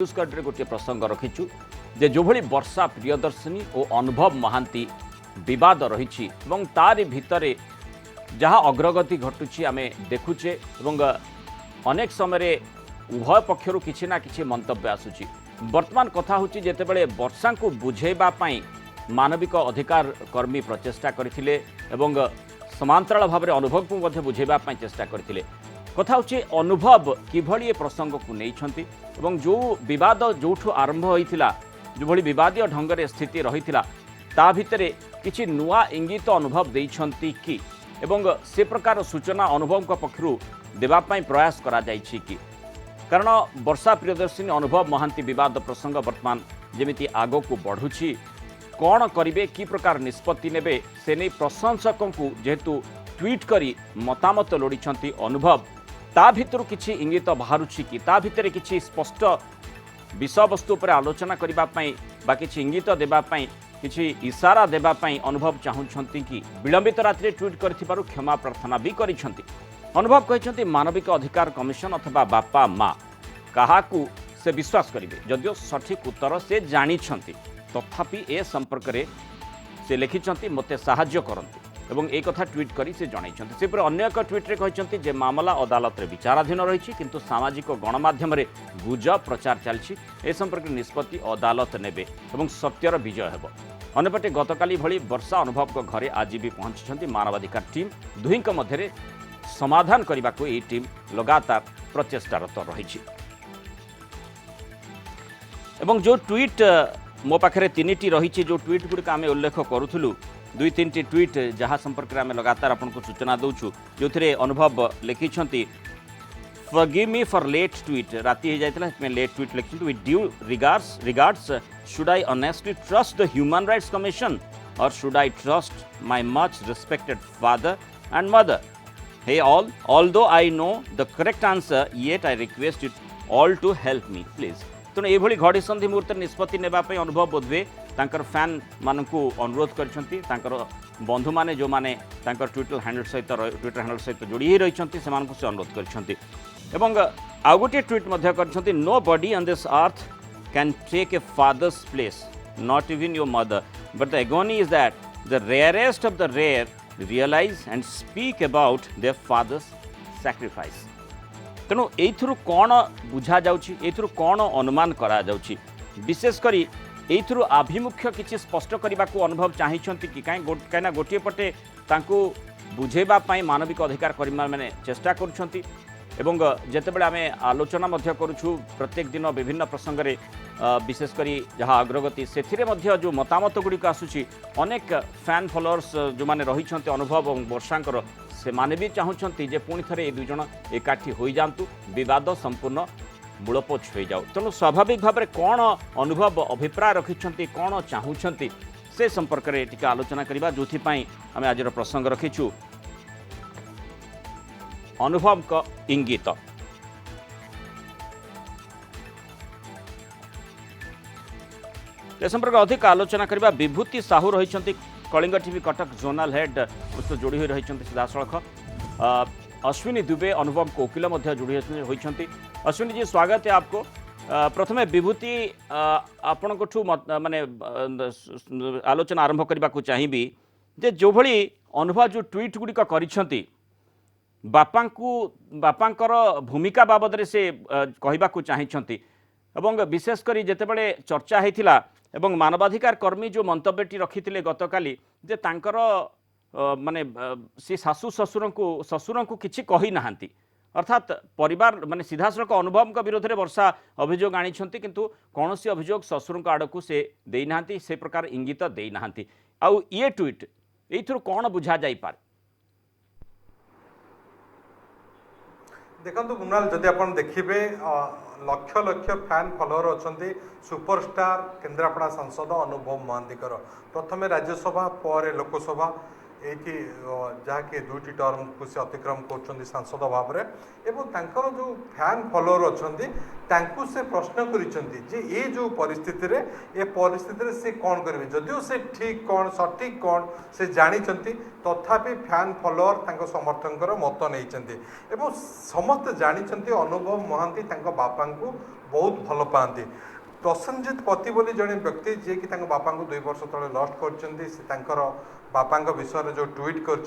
News card गोटे प्रसंग रखीचु जे जो भली वर्षा प्रियदर्शिनी और अनुभव महांती विवाद रही तारि भितरे जहाँ अग्रगति घटुची आम देखुचे अनेक समय उभय पक्षर किसी ना किसी मंतव्य आसूची। वर्तमान कथा हूँ जितेबाला वर्षा को बुझेबा मानविक अधिकार कर्मी प्रचेषा करते समांतराल भाव में अनुभव को बुझेबा चेष्टा करते। कथा हूँ अनुभव किभली प्रसंग को नहीं जो विवाद जो आरंभ होता जो भली विवादीय ढंग से स्थिति रही ता भितर किसी नुआ इंगित अनुभव देइछंती कि एवं से प्रकार सूचना अनुभव पक्षरु देवाई प्रयास करा जाइछि कि कारण वर्षा प्रियदर्शिनी अनुभव महांती विवाद प्रसंग वर्तमान जेमिति आगो को बढ़ुछि कौन करिवे कि प्रकार निष्पत्ति नेबे से नहीं प्रशंसकों को जेहेतु ट्वीट करी मतामत लोड़िछंती अनुभव ता भितर किछि इंगित बाहरुछि कि ता भितर किछि स्पष्ट विषय वस्तु पर आलोचना करने बा किछि इंगित देवाई किछि इशारा देवाई अनुभव चाहूँगी कि विलंबित रात्रि ट्वीट करिथिबारु क्षमा प्रार्थना भी करिछंती। अनुभव कहते मानविक अधिकार कमिशन अथवा बापा माँ काहाकू से विश्वास करेंगे जदियो सठिक उत्तर से जानिछंती तथापि ए संपर्क में से लिखिछंती मते साहाय्य करंतु एवं एक कथा ट्वीट करी से जनइछंती। से पर अन्य एक ट्वीट रे कहछंती जे मामला अदालत रे विचाराधीन रही किंतु सामाजिक गणमाध्यम रे गुजब प्रचार चलछि ए संपर्क निष्पत्ति अदालत नेबे एवं सत्यर विजय हेबो। अन्यपटे गतकाली भली वर्षा अनुभव को घरे आज भी पहुंची मानवाधिकार टीम दुहींक मध्यरे समाधान करने को यह टीम लगातार प्रचेष्टारत रही। एवं जो ट्वीट मो पाखे तीन रही जो ट्वीट गुड़िक आम उल्लेख करूँ दुई तीन ट्वीट जहाँ संपर्क में आम लगातार आपको सूचना दूचु जो थे अनुभव लिखिं forgive me for late tweet राति हो जाता लेट ट्वीट लिखि with due regards should I honestly trust the human rights commission और should I trust my much respected father and mother. Hey all, although I know the correct answer, yet I request you all to help me, please. तेणु ये घड़ी संधि मुहूर्त निष्पत्ति नेबापी अनुभव बोधवे तांकर fan मानू अनुरोध करछंती तांकर बंधु माने जो माने तांकर ट्विटर हैंडल सहित जोड़ी ही रही से अनुरोध करछंती। एवं आउ गोटे ट्वीट मध्य करछंती nobody on this earth can take a father's place not even your mother but the agony is that the rarest of the rare realize and speak about their father's sacrifice। तेणु एथुरु कौन बुझा जाउछि एथुरु कौन अनुमान करा जाउछि विशेषकर एथुरु आभिमुख्य किछि स्पष्ट करने को अनुभव चाहिछंती कि कहीं गोटे पटे तांको बुझेबा पई मानविक अधिकार कर्मी माने चेष्टा करुछंती एवं जेतेबेले आमे आलोचना मध्य करूछु प्रत्येक दिन विभिन्न प्रसंग रे विशेषकर जहाँ अग्रगति से जो मतामत गुड़िक आसूची अनेक फैन फॉलोअर्स जो माने रही अनुभव और वर्षांकर से माने भी चाहूँगी जे पुणी थे ये दुईज एकाठी हो जातु विवाद संपूर्ण मूलपोछ हो जाऊ। तेणु स्वाभाविक भाव में कौन अनुभव अभिप्राय रखिंट कौन चाहूँगी से संपर्क में टिके आलोचना करवा जो आम आज प्रसंग रखीचु अनुभव का इंगित। संपर्क अधिक आलोचना करवा विभूति साहू रही Kalinga TV Cuttack zonal head जोड़ी हुई रही सीधासख अश्विनी दुबे अनुभव कोकिल जोड़ी होती। अश्विनी जी स्वागत है आपको। प्रथमे विभूति आपण माने आलोचना आरंभ करने को चाहिए जे जो भली अनुभव जो ट्वीट गुड़िक कर बापांकर भूमिका बाबद से कहवाक चाहिए एवं विशेषकर जितेबाला चर्चा होता एवं मानवाधिकार कर्मी जो मंतव्यटी रखिते गतकाली जे तांकर माने सी शाशु ससुर को किसी कही नाहांती अर्थात परिवार माने सीधासख अनुभव विरोध में वर्षा अभियोग आनी किंतु कौन सी अभियोग ससुर आड़ को से देना से प्रकार इंगित देना आउ ये ट्वीट ये कौन बुझा जापे देखो कुणाल जदि आप देखिए लक्ष लक्ष फैन फॉलोअर अच्छा सुपरस्टार केन्द्रापड़ा सांसद अनुभव महांतीकर प्रथमे राज्यसभा पर लोकसभा ये जहाँकि दुईटी टर्म को से अतिक्रम कर सांसद भाव में एवं जो फैन फॉलोअर अच्छा से प्रश्न कर ये जो परिस्थिति रे ए परिस्थिति से कौन करेंगे जदिव से ठीक कौन सठिक कौन से जानते तथापि फैन फॉलोअर समर्थक मत नहीं एवं समस्त जानते अनुभव महांती बापा को बहुत भल पाती। प्रसन्नजित पति बोली जड़े व्यक्ति जी कि बापा को 2 वर्ष तले लस्ट कर बापा विषय जो ट्वीट कर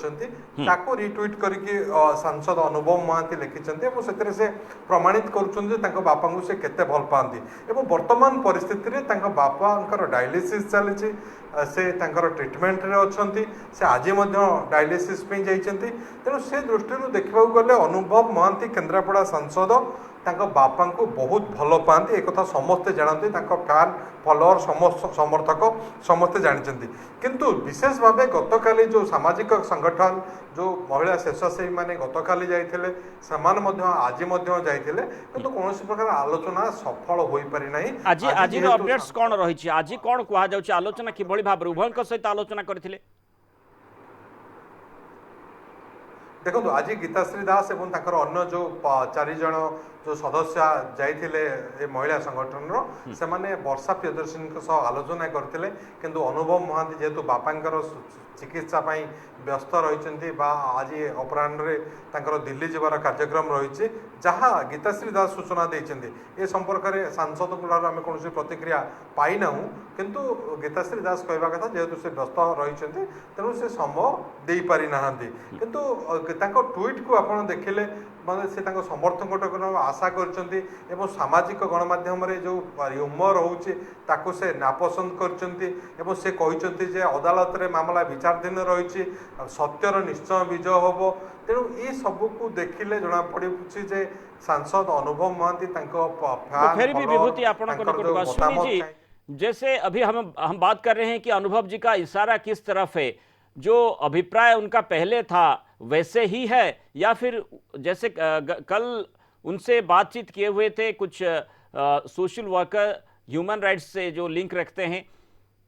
रिट्वीट करके सांसद अनुभव महांती लिखिं से प्रमाणित कर बापा को से केते भल पाती। एवं वर्तमान परिस्थिति रे बापा डायलिसिस चली से ट्रिटमेंट रे अच्छी से आज डायलिसिस जाइछन्ति। तेणु से दृष्टि देखा गले अनुभव महांती केन्द्रापड़ा सांसद बापा को बहुत भल पाती। एक समस्ते जानते फैन फॉलोअर समर्थक समस्ते जानते। किंतु विशेष भाव गतकाली जो सामाजिक संगठन जो महिला स्वेच्छासेवी मैंने गतकाली जाते आज जाते किंतु कौन प्रकार आलोचना सफल हो पारि नहीं। आज आज अपडेट्स कौन रही आज कौन कह आलोचना किभली भाव उभय सहित आलोचना करथिले? देखो आज गीताश्री दास एवं अन्य जो 4 जन जो सदस्य जाइए महिला संगठन से माने वर्षा प्रियदर्शनी आलोचना करते किंतु अनुभव महांती जेहेतु बापांकर चिकित्सा व्यस्त रही आज अपराह दिल्ली जबार कार्यक्रम रही जहाँ गीताश्री दास सूचना देते ए संपर्क में सांसद को आम कौन प्रतिक्रिया पाईना किंतु गीताश्री दास कहवा कथा जेहेतु से व्यस्त रही तेणु से समय दे पारि ना किंतु ट्वीट को आप देखिले माने से समर्थक आशा कर सामाजिक गणमाध्यम जो ह्यूमर होची से नापसंद कर से कहते अदालत रे मामला विचाराधीन रही सत्यर निश्चय विजय हम। तेणु ये सबको देखिले जना पड़ी जे सांसद अनुभव महांती फिर भी विभूति जी जैसे अभी हम बात कर रहे हैं कि अनुभव जी का इशारा किस तरफ है, जो अभिप्राय उनका पहले था वैसे ही है या फिर जैसे कल उनसे बातचीत किए हुए थे कुछ सोशल वर्कर ह्यूमन राइट्स से जो लिंक रखते हैं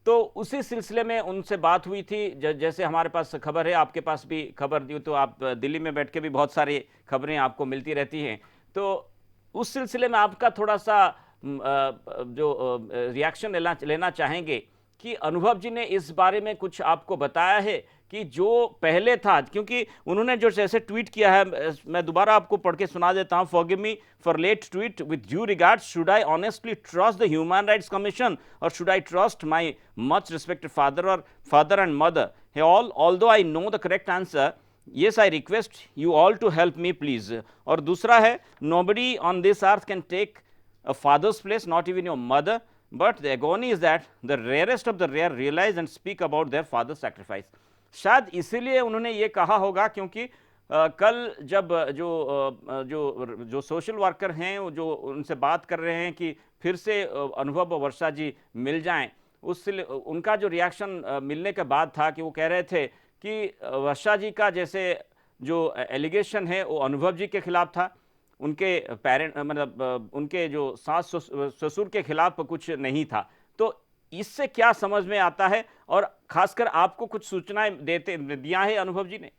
तो उसी सिलसिले में उनसे बात हुई थी? जैसे हमारे पास खबर है, आपके पास भी खबर दी तो आप दिल्ली में बैठ के भी बहुत सारी खबरें आपको मिलती रहती हैं, तो उस सिलसिले में आपका थोड़ा सा जो रिएक्शन लेना चाहेंगे कि अनुभव जी ने इस बारे में कुछ आपको बताया है कि जो पहले था, क्योंकि उन्होंने जो जैसे ट्वीट किया है, मैं दोबारा आपको पढ़ के सुना देता हूं। Forgive me for late tweet with due regards, should I honestly trust the human rights commission और should I trust my much respected father and mother although I know the correct answer, yes I request you all to help me please। और दूसरा है nobody on this earth can take a father's place, not even your mother, but the agony is that the rarest of the rare realize and speak about their father's sacrifice। शायद इसीलिए उन्होंने ये कहा होगा क्योंकि कल जब जो सोशल वर्कर हैं जो उनसे बात कर रहे हैं कि फिर से अनुभव वर्षा जी मिल जाएं, उससे उनका जो रिएक्शन मिलने के बाद था कि वो कह रहे थे कि वर्षा जी का जैसे जो एलिगेशन है वो अनुभव जी के खिलाफ था, उनके पेरेंट मतलब उनके जो सास ससुर के खिलाफ कुछ नहीं था। तो इससे क्या समझ में आता है और खासकर आपको कुछ सूचनाएं दिया है अनुभव जी ने?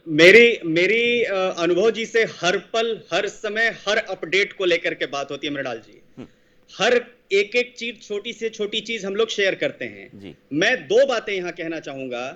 मेरी अनुभव जी से हर पल हर समय हर अपडेट को लेकर के बात होती है मृणाल जी। हर एक चीज, छोटी से छोटी चीज हम लोग शेयर करते हैं जी। मैं 2 बातें यहां कहना चाहूंगा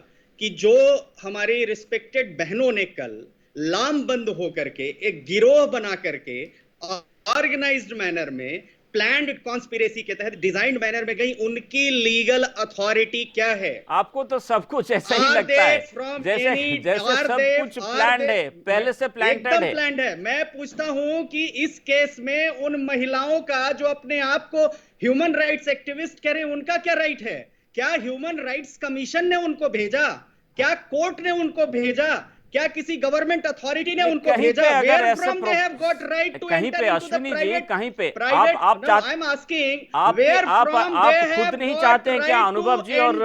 कि जो हमारी रिस्पेक्टेड बहनों ने कल लामबंद होकर के एक गिरोह बना करके ऑर्गेनाइज्ड मैनर में प्लान्ड कॉन्स्पिरेसी के तहत डिजाइन्ड मैनर में गई, उनकी लीगल अथॉरिटी क्या है? आपको तो सब कुछ ऐसा ही लगता है जैसे सब कुछ प्लान्ड है, पहले से प्लान्ड है। मैं पूछता हूं कि इस केस में उन महिलाओं का जो अपने आप को ह्यूमन राइट्स एक्टिविस्ट कह रहे हैं, उनका क्या राइट है? क्या ह्यूमन राइट्स कमीशन ने उनको भेजा? क्या कोर्ट ने उनको भेजा? क्या किसी गवर्नमेंट अथॉरिटी ने उनको भेजा? Where from they have got right to enter into the private? कहीं पे आप I'm asking where from they have खुद नहीं चाहते हैं क्या अनुभव जी और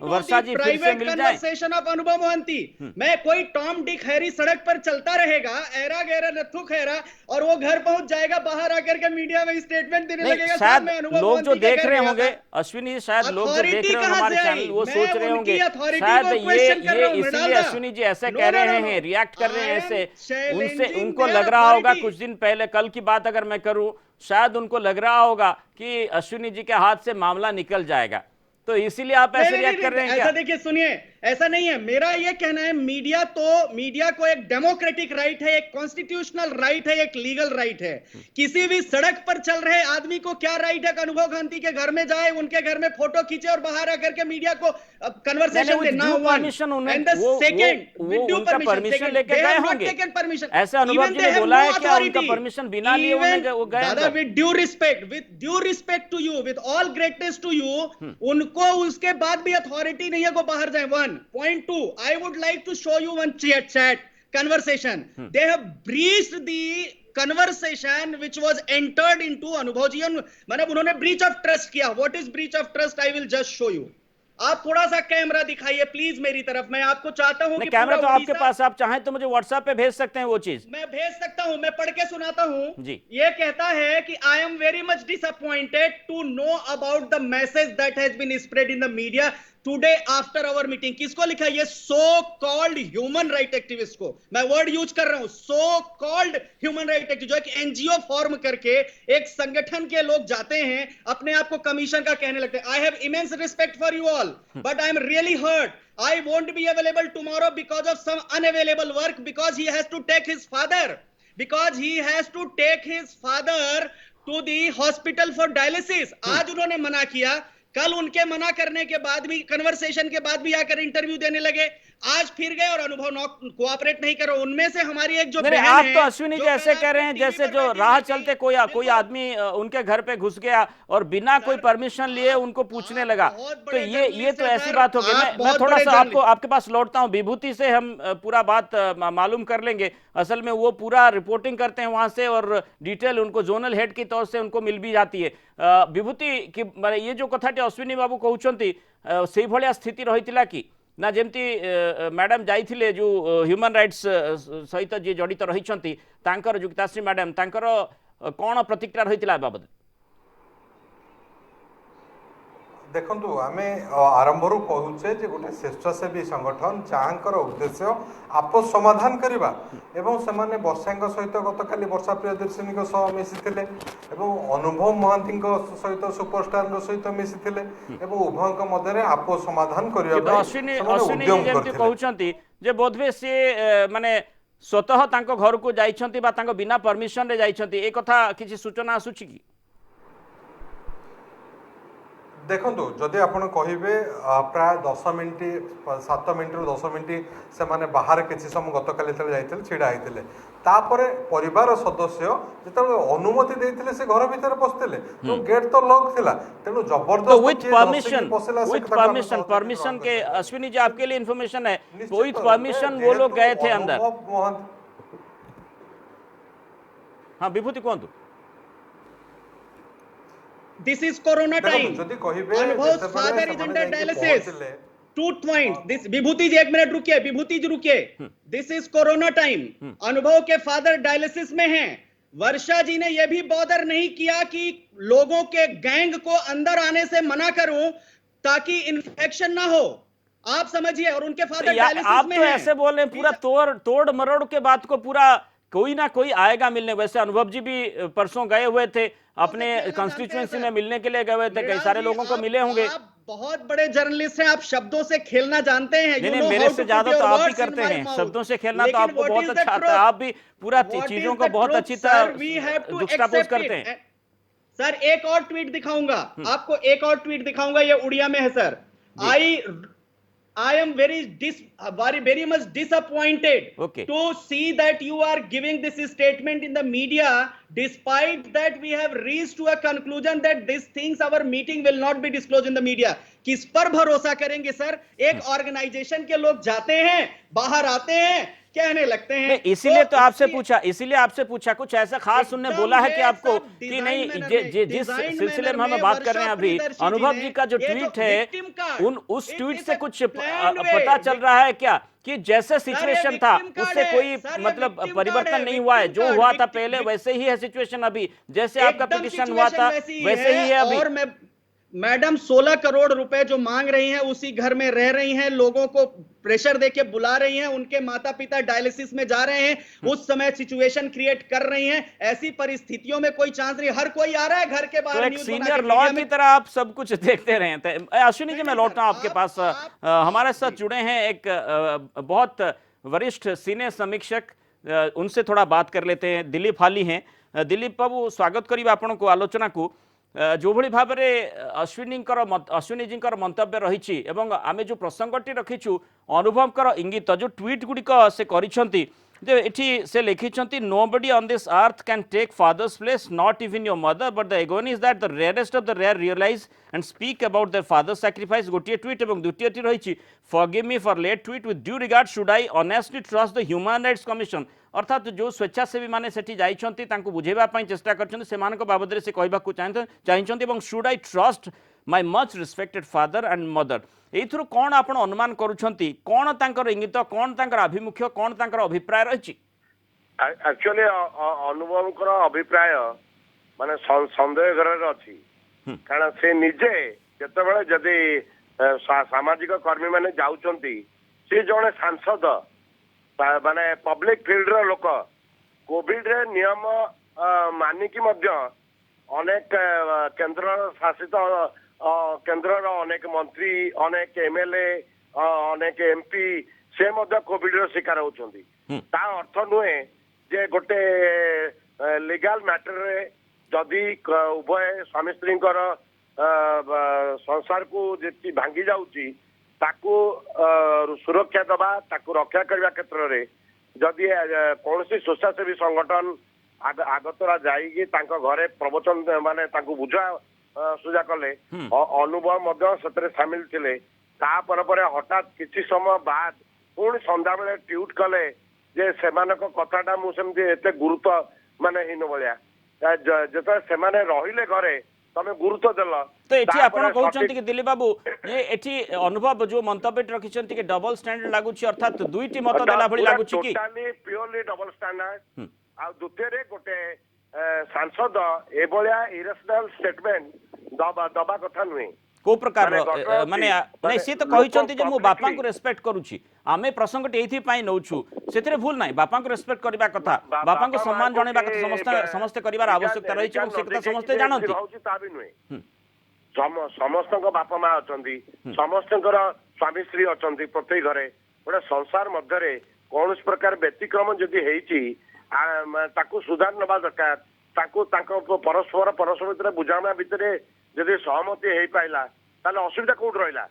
वर्षा जी फिर से मिल जाएं? कन्वर्सेशन ऑफ अनुभव मोहंती। मैं कोई टॉम डिक हैरी सड़क पर चलता रहेगा, ऐरा गैरा नथु खैरा, और वो घर पहुंच जाएगा, बाहर आकर के मीडिया में स्टेटमेंट देने लगेगा। शायद लोग जो देख रहे होंगे अश्विनी, शायद लोग जो देख रहे होंगे हमारे चैनल वो सोच रहे होंगे शायद ये इसीलिए अश्विनी जी ऐसे कह रहे हैं, रिएक्ट कर रहे हैं ऐसे। उनसे उनको लग रहा होगा कुछ दिन पहले, कल की बात अगर मैं करूं, शायद उनको लग रहा होगा कि अश्विनी जी के हाथ से मामला निकल जाएगा, तो इसीलिए आप ऐसे रिएक्ट कर रहे हैं क्या? देखिए सुनिए, ऐसा नहीं है। मेरा ये कहना है मीडिया को एक डेमोक्रेटिक राइट है, एक कॉन्स्टिट्यूशनल राइट है, एक लीगल राइट है। किसी भी सड़क पर चल रहे आदमी को क्या राइट है कि अनुभव गांधी के घर में जाए, उनके घर में फोटो खींचे और बाहर आकर के मीडिया को कन्वर्सेशन दे। ना परमिशन एंड द सेकंड उनका परमिशन लेके गए होंगे, ऐसे अनुभव जी ने बोला है कि उनका परमिशन बिना लिए वो गए। दादा with due respect to you, with all greatness to you, उनको उसके बाद भी अथॉरिटी नहीं है को बाहर जाए। 1 point 2, I would like to show you one chat conversation. They have breached the conversation which was entered into अनुभव जी, मतलब उन्होंने breach of trust किया। What is breach of trust? I will just show you. आप थोड़ा सा camera दिखाइए please मेरी तरफ। मैं आपको चाहता हूं कि कैमरा तो आपके पास, आप चाहें तो मुझे व्हाट्सएप पे भेज सकते हैं वो चीज। मैं भेज सकता हूं, मैं पढ़ के सुनाता हूं जी। ये कहता है कि I am very much disappointed to know about the message that has been spread in the media today after our meeting. किसको लिखा? ये so called human right activist को मैं वर्ड यूज कर रहा हूं, so called human right activist, जो एक एनजीओ फॉर्म करके एक संगठन के लोग जाते हैं, अपने आप को कमीशन का कहने लगते हैं। I have immense respect for you all, but I am really hurt. I won't be available tomorrow because of some unavailable work, because he has to take his father to the hospital for dialysis. आज उन्होंने मना किया, कल उनके मना करने के बाद भी, कन्वर्सेशन के बाद भी आकर इंटरव्यू देने लगे, आज फिर गए और अनुभव कोऑपरेट नहीं करो। उनमें से हमारी एक जो बहन आप है, तो अश्विनी जी ऐसे कह रहे हैं जैसे जो राह चलते कोई आदमी उनके घर पे घुस गया और बिना कोई परमिशन लिए उनको पूछने लगा, तो ये तो ऐसी बात होगी। मैं थोड़ा सा आपके पास लौटता हूं। विभूति से हम पूरा बात मालूम कर लेंगे। असल में वो पूरा रिपोर्टिंग करते हैं वहां से और डिटेल उनको जोनल हेड की तौर से उनको मिल भी जाती है। विभूति की ये जो कथाटी अश्विनी बाबू कहउछंती सेही भलिया स्थिति रहितिला कि ना जेमती मैडम जाइथिले जो ह्यूमन राइट्स सहित जी जड़ित रहिछंती तांकर जुक्ताश्री मैडम तांकर कौन प्रतिक्रिया रहितिला बाबद? देखंतु आमे आरंभरू कहूचे जे गोटे स्वेच्छासेवी संगठन जहाँकर उद्देश्य आपस समाधान करवा एवं सेमाने वर्षांक सहित गतकाली वर्षा प्रियदर्शिनी सह मिसिथिले एवं अनुभव महांती सहित सुपरस्टार सहित मिसिथिले एवं उभयक मध्य आपस समाधान करबा अश्विनी जेमती कहउछंती जे बोधवे से माने स्वतः तांको घर को जाइछंती बा तांको बिना परमिशन रे जाइछंती, ए कथा किछि सूचना आसुछि कि? देखो जदि आप कहे प्राय 10 मिनट 7 मिनट रु 10 मिनट से माने बाहर किसी समय गतकाली जाइए छिड़ा होते परिवार सदस्य जो अनुमति देते से घर भीतर पशुले तो गेट तो लॉक थिला तेणु जबरदस्त परमिशन के अश्विनी जी आपके लिए इन्फॉर्मेशन है, विथ परमिशन वो लोग गए थे अंदर। हाँ विभूति कहतु। This is Corona time. Anubhav's father is under dialysis. 2 points. This विभूति जी एक मिनट रुकिए, विभूति जी रुकिए। This is Corona time. अनुभव के फादर डायलिसिस में हैं। वर्षा जी ने यह भी बॉदर नहीं किया कि लोगों के गैंग को अंदर आने से मना करूं ताकि इन्फेक्शन ना हो। आप समझिए, और उनके फादर डायलिसिस में हैं। आप तो ऐसे बोल रहे हैं पूरा तोड़ मरोड़ के बात को पूरा कोई ना कोई आएगा मिलने। वैसे अनुभव जी भी परसों गए हुए थे अपने कंस्टिट्यूएंसी में मिलने के लिए गए हुए थे, कई सारे लोगों को मिले होंगे। आप बहुत बड़े जर्नलिस्ट हैं, आप शब्दों से खेलना जानते हैं। नहीं, मेरे से ज्यादा तो आप ही करते हैं शब्दों से खेलना, तो आपको बहुत अच्छा आता है। आप भी पूरा चीजों को बहुत अच्छी तरह जुक्स्टापोज करते हैं। सर एक और ट्वीट दिखाऊंगा आपको, एक और ट्वीट दिखाऊंगा, ये उड़िया में है sir. I am very much disappointed to see that you are giving this statement in the media, despite that we have reached to a conclusion that these things, our meeting will not be disclosed in the media. किस पर भरोसा करेंगे sir? एक organisation के लोग जाते हैं, बाहर आते हैं, कहने लगते हैं। इसीलिए तो आपसे पूछा कुछ ऐसा खास उनने बोला है कि आपको कि नहीं, जिस सिलसिले में हम बात कर रहे हैं अभी, अनुभव जी का जो ट्वीट है उस ट्वीट से कुछ पता चल रहा है क्या कि जैसे सिचुएशन था उससे कोई मतलब परिवर्तन नहीं हुआ है? जो हुआ था पहले वैसे ही है सिचुएशन अभी, जैसे आपका पिटीशन हुआ था वैसे ही है अभी। और मैडम 16 करोड़ रुपए जो मांग रही हैं, उसी घर में रह रही हैं, लोगों को प्रेशर देके बुला रही हैं, उनके माता पिता डायलिसिस में जा रहे हैं, उस समय सिचुएशन क्रिएट कर रही हैं। ऐसी परिस्थितियों में कोई चांस नहीं, हर कोई आ रहा है घर के तो बाहर एक न्यूज़ सीनियर बना के लॉ मीडिया की में। तरह आप सब कुछ देखते रहे हैं। अश्विनी जी, मैं नहीं, लौटता हूं सर, आपके पास। हमारे साथ जुड़े हैं एक बहुत वरिष्ठ सीनियर समीक्षक, उनसे थोड़ा बात कर लेते हैं। दिलीप हाली हैं। दिलीप बाबू, स्वागत करिबा आपण को आलोचना को। जो भली भाव में अश्विनी जी मंतव्य रही एवं आम जो प्रसंगटी रखीचु अनुभव इंगित जो ट्वीट गुड़िक से करिसेंती जे एठी से लिखिछंती, nobody on this earth can take father's place, not even your mother, but the agony is that the rarest of the rare realise and speak about their father sacrifice. गोटे ट्वीट एवं द्वितीयटी रही, forgive me for late tweet, with due regard should I honestly trust the human rights commission. अर्थात जो स्वेच्छासेवी मैंने सेठी जाइछंती तांको बुझेबा पई चेष्टा करछंती, सेमानक बाबदरे से कहबाकू चाहिछंती एवं should I trust my much respected father and mother. एथुरु कौन आपण अनुमान करूछंती, कौन तांकर इंगित, कौन तांकर आभिमुख्य, कौन तांकर अभिप्राय रही? एक्चुअली अनुभव अभिप्राय माने संदेह घर अच्छी, कारण से निजे जिते जदि सामाजिक कर्मी माने जाउछंती, से जने सांसद माने पब्लिक फील्ड रो लोक कोविड रे नियम मानिकी मध्य अनेक केंद्र शासित केंद्र अनेक मंत्री, अनेक एमएलए, अनेक एमपी से मध्य कोविड रो शिकार होउछंती। ता अर्थ नुहे जे गोटे लीगल मैटर रे जदि उभय स्वामी स्त्री संसार को जी भांगी जाउची, ताकू सुरक्षा दबा, ताकू रक्षा करने क्षेत्र में जदि कौन स्वेच्छासेवी संगठन आगतरा जाइए घरे प्रवचन माने बुझा सुझा कले, अनुभव सामिल थे। हठात किसी समय बाद पुणी संध्या बेले ट्वीट कले जे सेमानक कथाटा मुझे एते गुरुत्व माने हीन भाया, जो से रहिले घरे तमे गुरुत्व देल। तो एठी आपण कहउछंती कि दिलीप बाबू, ये एठी अनुभव जो मंतव्य रखिछंती कि डबल स्टैंडर्ड लागुची, अर्थात दुईटी मत देला भली लागुची कि टोटली प्योरली डबल स्टैंडर्ड। आ दुतीय गोटे सांसद एभलिया इरेशनल स्टेटमेंट दबा कथा नुहे। को प्रकार माने नहीं, सी तो कहते जे मो बापा को रेस्पेक्ट करूची, आमे प्रसंगटी एथि पई नउछु, सेथिरे भूल नाही। बापा को रेस्पेक्ट करबा कथा, बापा को सम्मान जणेबा कथा समस्त समस्त करिवार आवश्यकता रही छै, से कथा समस्त जानंती। समस्त बापा माँ अचंती, समस्त स्वामी स्त्री अचंती, प्रत्येक घरे गोटे संसार मध्य कौन प्रकार व्यतिक्रम जदि हेची ताकू सुधार नबा दरकार, ताकू परस्पर भितर बुझाणा भितर जदि सहमति हो पाइला ताले असुविधा कोड रहिला।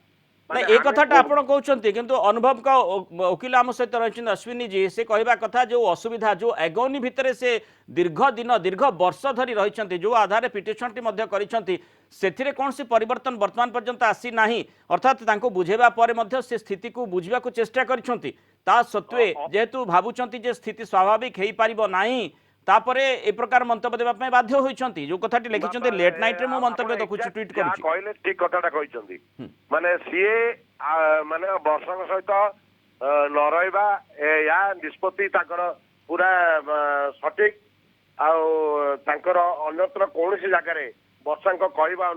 नहीं, एक कथाटा आपण कहउछंती, किंतु अनुभव का वकील आम सहित रही अश्विनी जी, से कहवा कथा जो असुविधा जो एगोनी भितर से दीर्घ दिन दीर्घ वर्ष धरी रही, जो आधार पिटिशनटी मध्य करिसेंती, सेथिरे कौन सी परिवर्तन वर्तमान पर्यंत आसी नाही। अर्थात तांको बुझेबा परे मध्य से स्थिति को बुझिबा को चेष्टा करिसेंती, ता सत्वे जेहेतु भाबुचंती जे स्थिति स्वाभाविक हेई पारिबो नाही, तापरे ए प्रकार मंतव्य देबा पय बाध्य होइछंती। जो कथाटी लिखिछंती लेट नाइट रे मो मंतव्य देखुछु, ट्वीट करूछु, कहले ठीक कथाटा कहिसंती। माने सीए माने वर्षक सहित न रहबा या निष्पत्ति ताकर पूरा सटीक आउ ताकर अन्यत्र कोनसी जगह रे वर्षक कहबा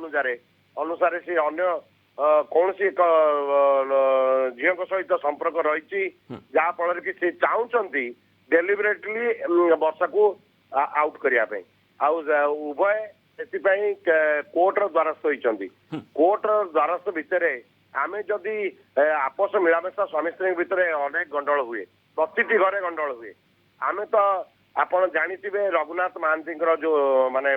अनुसार से अन्य कौनसी झील सहित संपर्क रही, जहाँ फल कि से चाहती डेलिबरेटली वर्षा को आउट करने उभय से कोर्ट द्वारस्थ होती। कोर्ट द्वारस्थ भितर आमे जदि आपस मिलामेशा स्वामी स्त्री भितर अनेक गंडल हुए, प्रति घरे गंडल हुए। आमे तो आपण जानिथिबे रघुनाथ महांती जो माने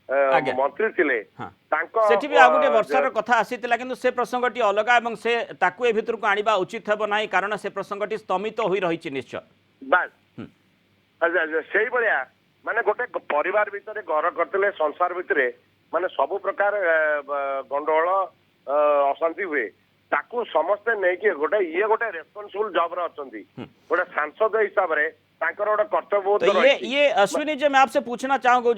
मंत्री थिले, सेठी भी आ गोटे वर्षार कथा आसीतिला, किंतु से प्रसंगटी अलग एवं से ताकू ए भितर को आनिबा उचित हेबो नाही, कारण से प्रसंगटी स्तमित होई रहिछि निश्चय। बस से भाया माने गोटे परिवार भितर घर करते संसार भितर माने सबु प्रकार गंडोल अशांति हुए, ताकू समस्ते नहीं कि गोटे ये गोटे रेस्पॉन्सिबल जॉब रे अछंती, गोटे सांसद हिसाब रे कर्तव्य। तो ये अश्विनी जी, मैं आपसे पूछना चाहूंगा,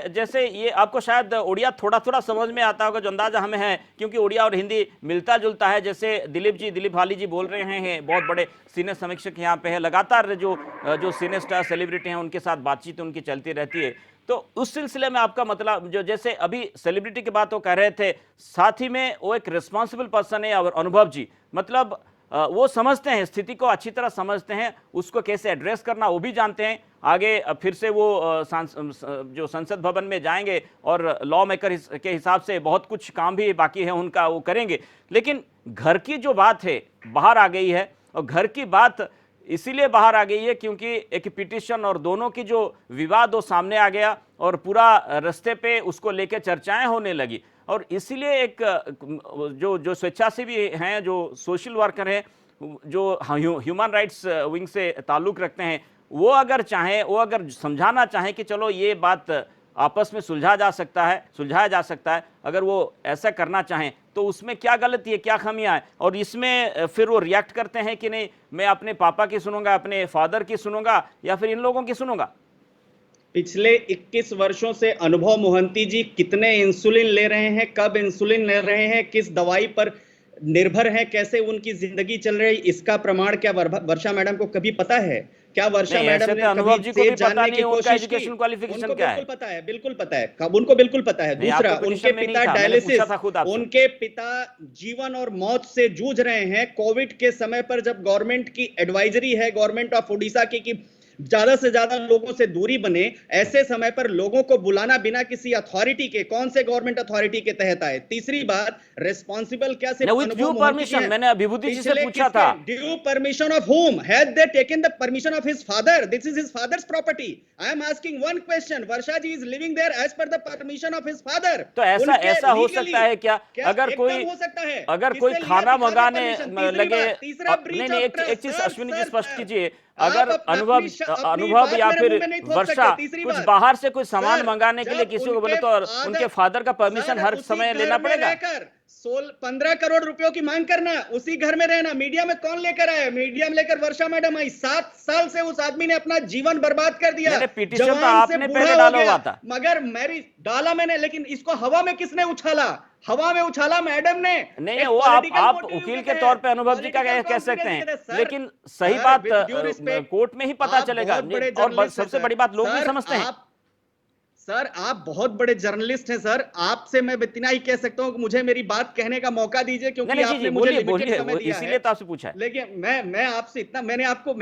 जैसे ये आपको शायद उड़िया थोड़ा थोड़ा समझ में आता होगा, जो अंदाजा हमें है, क्योंकि उड़िया और हिंदी मिलता जुलता है। जैसे दिलीप हाली जी बोल रहे हैं, बहुत बड़े सीनियर समीक्षक यहाँ पे है, लगातार जो सीनियर स्टार सेलिब्रिटी हैं उनके साथ बातचीत उनकी चलती रहती है। तो उस सिलसिले में आपका मतलब, जो जैसे अभी सेलिब्रिटी की बात वो कह रहे थे, साथ ही में वो एक रिस्पॉन्सिबल पर्सन है और अनुभव जी, मतलब वो समझते हैं, स्थिति को अच्छी तरह समझते हैं, उसको कैसे एड्रेस करना वो भी जानते हैं। आगे फिर से वो जो संसद भवन में जाएंगे और लॉ मेकर के हिसाब से बहुत कुछ काम भी बाकी है उनका, वो करेंगे। लेकिन घर की जो बात है बाहर आ गई है, और घर की बात इसीलिए बाहर आ गई है क्योंकि एक पिटीशन और दोनों की जो विवाद वो सामने आ गया और पूरा रास्ते पे उसको लेके चर्चाएं होने लगी। और इसीलिए एक जो स्वेच्छासेवी हैं, जो सोशल वर्कर हैं, जो ह्यूमन राइट्स विंग से ताल्लुक रखते हैं, वो अगर चाहें, वो अगर समझाना चाहें कि चलो ये बात आपस में सुलझाया जा सकता है, अगर वो ऐसा करना चाहें तो उसमें क्या गलती है, क्या खामियां है? और इसमें फिर वो रिएक्ट करते हैं कि नहीं मैं अपने पापा की सुनूंगा, अपने फादर की सुनूंगा, या फिर इन लोगों की सुनूंगा। पिछले 21 वर्षों से अनुभव मोहंती जी कितने इंसुलिन ले रहे हैं, कब इंसुलिन ले रहे हैं, किस दवाई पर निर्भर हैं, कैसे उनकी जिंदगी चल रही, इसका प्रमाण क्या वर्षा मैडम को कभी पता है? क्या वर्षा मैडम ने अनुभव कभी जी को भी पता जानने नहीं की उनका कोशिश एजुकेशन की? क्वालिफिकेशन उनको क्या है? बिल्कुल पता है, बिल्कुल पता है, कब उनको बिल्कुल पता है। दूसरा, उनके पिता डायलिसिस, उनके पिता जीवन और मौत से जूझ रहे हैं। कोविड के समय पर जब गवर्नमेंट की एडवाइजरी है, गवर्नमेंट ऑफ उड़ीसा की, कि ज्यादा से ज्यादा लोगों से दूरी बने, ऐसे समय पर लोगों को बुलाना बिना किसी अथॉरिटी के, कौन से गवर्नमेंट अथॉरिटी के तहत आए? तीसरी बात, रिस्पॉन्सिबल क्या सिर्फ विद ड्यू परमिशन, मैंने अभिभूति जी से पूछा था, due permission of whom? Had they taken the permission of his father? This is his father's property. I am asking one question. Varsha ji is living there as per the permission of his father. तो ऐसा हो सकता है क्या? अगर कोई खाना मंगाने लगे, नहीं, एक चीज अश्विनी जी स्पष्ट कीजिए, अगर अनुभव या फिर वर्षा कुछ बाहर से कोई सामान मंगाने के लिए किसी को बोले तो उनके फादर का परमिशन हर समय लेना पड़ेगा? 15 करोड़ रुपयों की मांग करना, उसी घर में रहना, मीडिया में कौन लेकर आया? मीडिया में लेकर वर्षा मैडम आई। 7 साल से उस आदमी ने अपना जीवन बर्बाद कर दिया। पिटीशन तो आपने पहले डाला हुआ था, मगर डाला मैंने, लेकिन इसको हवा में किसने उछाला? हवा में उछाला मैडम ने। नहीं, वो आप वकील के तौर पे अनुभव जी का कह सकते हैं, लेकिन सही बात कोर्ट में ही पता चलेगा। और सबसे बड़ी बात लोग भी समझते हैं। सर, आप बहुत बड़े जर्नलिस्ट हैं सर, आपसे मैं इतना ही कह सकता हूं कि मुझे मेरी बात कहने का मौका दीजिए, क्योंकि आपने मुझे लिमिटेड समय दिया है, इसीलिए तो आपसे पूछा है। लेकिन मैं आपसे इतना, मैं आपको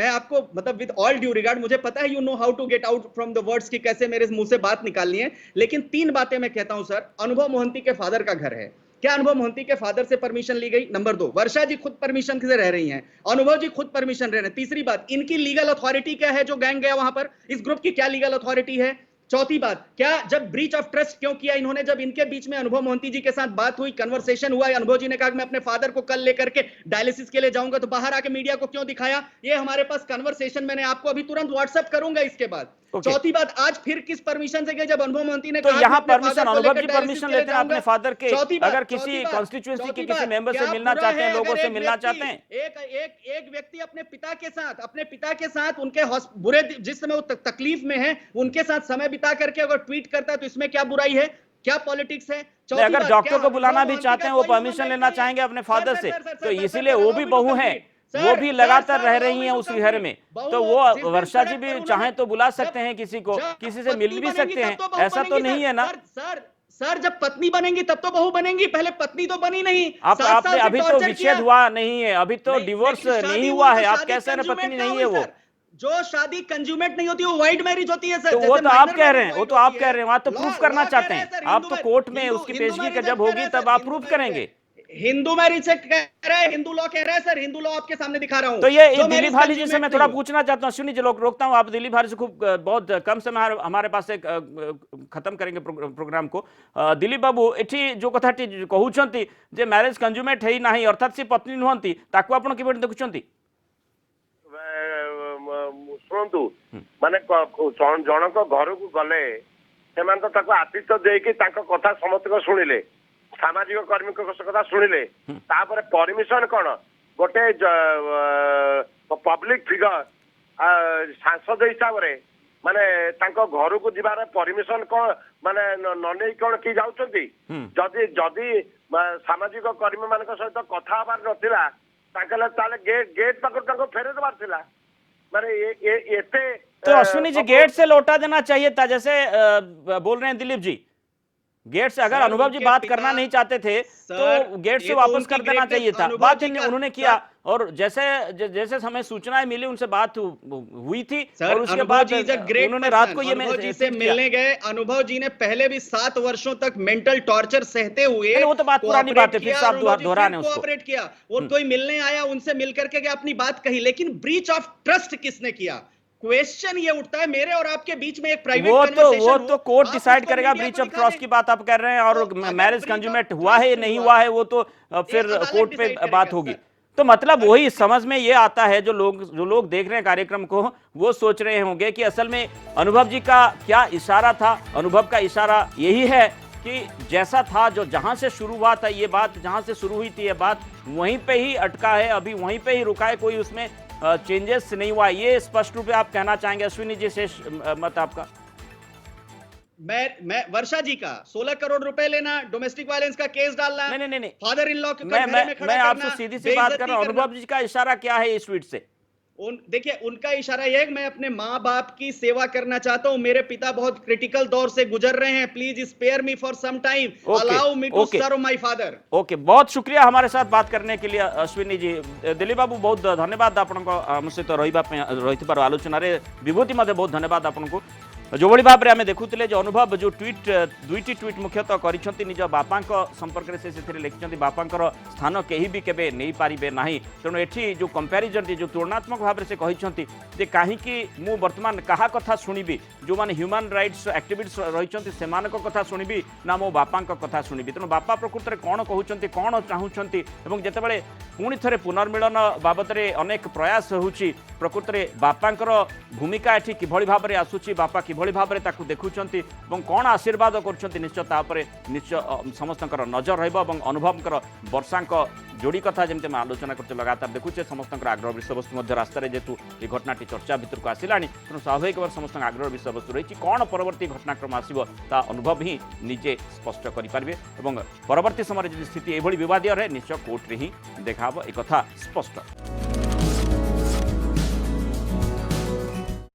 मतलब विद ऑल ड्यू रिगार्ड, मुझे पता है you know how to get out from the words, कि कैसे मेरे मुंह से बात निकालनी है। लेकिन 3 बातें मैं कहता हूं सर। अनुभव मोहंती के फादर का घर है, क्या अनुभव मोहंती के फादर से परमिशन ली गई? नंबर 2, वर्षा जी खुद परमिशन से रह रही हैं, अनुभव जी खुद परमिशन रह रहे हैं। तीसरी बात, इनकी लीगल अथॉरिटी क्या है? जो गैंग गया वहां पर, इस ग्रुप की क्या लीगल अथॉरिटी है? चौथी बात, क्या जब ब्रीच ऑफ ट्रस्ट क्यों किया इन्होंने? जब इनके बीच में अनुभव मोहंती जी के साथ बात हुई, कन्वर्सेशन हुआ, अनुभव जी ने कहा कि मैं अपने फादर को कल लेकर के डायलिसिस के लिए जाऊंगा, तो बाहर आके मीडिया को क्यों दिखाया? ये हमारे पास कन्वर्सेशन मैंने आपको अभी तुरंत व्हाट्सएप करूंगा इसके बाद। चौथी बात, आज फिर किस परमिशन से गए? जब अनुभव मोहंती ने तो कहा, यहाँ परमिशन अनुभव जी परमिशन लेते हैं अपने फादर के, अगर किसी कॉन्स्टिट्यूएंसी के किसी मेंबर से मिलना चाहते हैं, लोगों से मिलना चाहते हैं। एक व्यक्ति अपने पिता के साथ उनके बुरे, जिस समय वो तकलीफ में है, उनके साथ समय बिता करके अगर ट्वीट करता है तो इसमें क्या बुराई है? क्या पॉलिटिक्स है? अगर डॉक्टर को बुलाना भी चाहते हैं, वो परमिशन लेना चाहेंगे अपने फादर से, तो इसीलिए वो भी बहू हैं, वो भी लगातार रह रही हैं उस घर में, तो वो वर्षा जी भी चाहें तो बुला सकते हैं किसी को, किसी से मिल भी सकते हैं, ऐसा तो नहीं है ना? सर, जब पत्नी बनेंगी तब तो बहू बनेंगी, पहले पत्नी तो बनी नहीं। आपने अभी तो विच्छेद हुआ नहीं है, अभी तो डिवोर्स नहीं हुआ है, आप कैसे ना पत्नी नहीं है? वो जो शादी कंज्यूमेट नहीं होती वो वाइड मैरिज होती है सर। तो वो तो आप कह रहे हैं, वो तो आप कह रहे हैं, वहां तो प्रूफ करना चाहते हैं आप, तो कोर्ट में उसकी पेशगी जब होगी तब आप प्रूफ करेंगे। हिंदू मैरिज से कह रहा है, हिंदू लॉ कह रहा है सर, हिंदू लॉ आपके सामने दिखा रहा हूं। तो ये दिलीप भाली जी से मैं थोड़ा पूछना चाहता हूँ, सुनिए, रोकता हूँ, आप दिलीप भाली से खूब बहुत कम समय हमारे पास से खत्म करेंगे प्रोग्राम को। दिलीप बाबू, एठी जो कथा कहउछंती जे मैरिज कंज्यूमेट है नाही, अर्थात से पत्नी नुहंती, ताकू आपण किबे देखुछंती? शुणु, माने जनक घर को गले से आतिथ्य देकी कथा समस्त शुणिले, सामाजिक कर्मी कथा शुणिले, तापर परमिशन कौन? गोटे पब्लिक फिगर सांसद हिसाब रे माने घर को जीवार परमिशन कौन, माने न कौन कि जाउछंती? जदि सामाजिक कर्मी मान सहित कथा हबार नथिला, गेट पाखर फेरे देवार थिला, तो अश्विनी जी गेट से लौटा देना चाहिए था, जैसे बोल रहे हैं दिलीप जी। गेट से अगर सर, अनुभव जी उनके बात पिता- करना नहीं चाहते थे सर, तो गेट ये से तो वापस उनकी कर देना greatness चाहिए था। अनुभव बात जी का- उन्होंने किया और जैसे जैसे हमें सूचनाएं मिली उनसे बात हुई थी सर, और उसके अनुभव बाद जी is a great उन्होंने person। रात को ये अनुभव जी से ट्वीट किया। मिलने गए, अनुभव जी ने पहले भी 7 वर्षों तक मेंटल टॉर्चर सहते हुए नहीं, वो तो बात पुरानी बात है, फिर से आप दोहरा रहे हैं उसको। कोऑपरेट किया। वो कोई मिलने आया, उनसे मिलकर के अपनी बात कही, लेकिन ब्रीच ऑफ ट्रस्ट किसने किया? क्वेश्चन ये उठता है मेरे और आपके बीच में एक प्राइवेट वो तो कोर्ट डिसाइड करेगा। ब्रीच ऑफ ट्रस्ट की बात आप कर रहे हैं और तो अगर मैरिज breach of कंज्यूमेट हुआ है trust नहीं हुआ, हुआ है वो तो फिर अदालत कोर्ट पे decide करेगा, बात होगी। सर। तो मतलब वही समझ में ये आता है, जो लोग देख रहे हैं कार्यक्रम को वो सोच रहे होंगे कि असल में अनुभव जी का क्या इशारा था। अनुभव का इशारा यही है कि जैसा था, जो जहां से शुरू हुआ था ये बात, जहां से शुरू हुई थी ये बात, वहीं पे ही अटका है, अभी वहीं पे ही रुका है, कोई उसमें चेंजेस नहीं हुआ। ये स्पष्ट रूप से आप कहना चाहेंगे। अश्विनी जी, शेष मत आपका। मैं वर्षा जी का 16 करोड़ रुपए लेना, डोमेस्टिक वायलेंस का केस डालना, नहीं। फादर इन लॉ के मैं आपसे सीधी सी बात कर रहा हूं। अनुभव जी का इशारा क्या है इस ट्वीट से? देखिए, उनका इशारा यह है कि मैं अपने माँ बाप की सेवा करना चाहता हूं, मेरे पिता बहुत क्रिटिकल दौर से गुजर रहे हैं, please spare me for some time, allow me to serve my father. Okay, बहुत शुक्रिया हमारे साथ बात करने के लिए अश्विनी जी। दिलीप बाबू, बहुत धन्यवाद आपको आम सहित रही आलोचन विभूति बहुत धन्यवाद आपको। जो भाई भाव में आम देखुले अनुभव जो ट्वीट दुईटी ट्वीट मुख्यतः कर निज बापा संपर्क से लिखिं बापांकर स्थान कहीं भी केबे नहीं पारिबे नाही। तेणु एठी जो कंपैरिजन जो तुलनात्मक भाव से कहते कहीं मु वर्तमान कहा कथा शुणिबी, जो माने ह्यूमन राइट्स एक्टिविस्ट रही सेमानक कथा शुणिबी ना मो बापा कथा शुणिबी। तेणु बापा प्रकृत में कौन कहते कौन चाहूँगी और जितेबाला पुणी थे पुनर्मिलन बाबद अनेक प्रयास होउछि, प्रकृत में बापांकर भूमिका एठी किभଳି भाव आसुछि, बापा किभଳି भाव ताकू देखुंती और कौन आशीर्वाद कर निश्चय निश्चय समस्त नजर रहा। अनुभवकर वर्षा जोड़ी कथा जमी आम आलोचना करते लगातार देखुचे समस्त आग्रह विषय वस्तु रास्तार जेतु ये घटनाटी चर्चा भितर को आसला, तेणु स्वाभाविक भाव समस्त आग्रह विषय वस्तु रही कौन परवर्ती घटनाक्रम आसो ता अनुभव ही निजे स्पष्ट करेंगे और परवर्ती समय जब स्थिति यह विवाद रहे निश्चय कोर्ट रे ही देखा एक स्पष्ट।